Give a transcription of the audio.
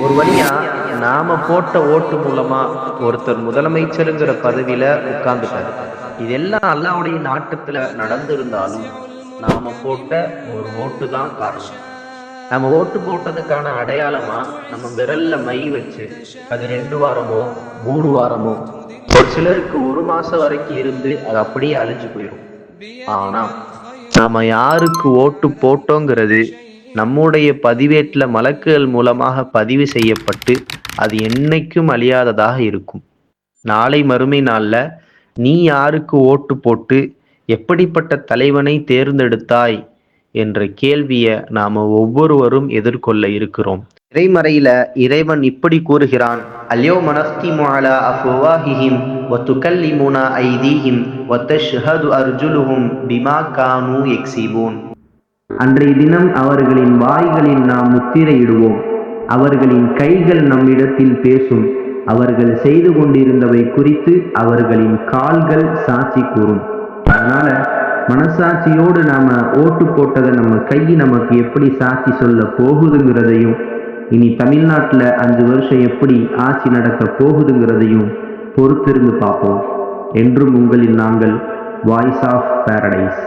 ஒரு வழியா நாம போட்ட ஓட்டு மூலமா ஒருத்தர் முதலமைச்சருங்கிற பதவியில உட்கார்ந்துட்டாரு. இதெல்லாம் அல்லாஹ்வுடைய நாட்டத்துல நடந்திருந்தாலும் நாம போட்ட ஒரு ஓட்டு தான் காரணம். நம்ம ஓட்டு போட்டதுக்கான அடையாளமா நம்ம விரல்ல மை வச்சு அது 2 வாரமோ 3 வாரமோ ஒரு சிலருக்கு 1 மாசம் வரைக்கும் இருந்து அது அப்படியே அழிஞ்சு போயிடும். ஆனா நாம யாருக்கு ஓட்டு போட்டோங்கிறது நம்முடைய பதிவேட்டுல மலக்குகள் மூலமாக பதிவு செய்யப்பட்டு அது என்னைக்கும் அழியாததாக இருக்கும். நாளை மறுமை நாள்ல நீ யாருக்கு ஓட்டு போட்டு எப்படிப்பட்ட தலைவனை தேர்ந்தெடுத்தாய் என்ற கேள்வியை நாம ஒவ்வொருவரும் எதிர்கொள்ள இருக்கிறோம். இறைமறையில இறைவன் இப்படி கூறுகிறான், அல்யௌம நஃப்திமு அலா அஃப்வாஹிஹிம் வ துகல்லிமுனா ஐதீஹிம் வ தஷ்ஹது அர்ஜுலுஹும் பிமா கானூ யக்ஸிபூன். அன்றைய தினம் அவர்களின் வாய்களில் நாம் முத்திரையிடுவோம், அவர்களின் கைகள் நம்மிடத்தில் பேசும், அவர்கள் செய்து கொண்டிருந்தவை குறித்து அவர்களின் கால்கள் சாட்சி கூறும். அதனால மனசாட்சியோடு நாம ஓட்டு போட்டதை நம்ம கை நமக்கு எப்படி சாட்சி சொல்ல போகுதுங்கிறதையும், இனி தமிழ்நாட்டில் 5 வருஷம் எப்படி ஆட்சி நடக்க போகுதுங்கிறதையும் பொறுத்திருந்து பார்ப்போம். என்றும் உங்களில் நாங்கள், வாய்ஸ் ஆஃப் பாரடைஸ்.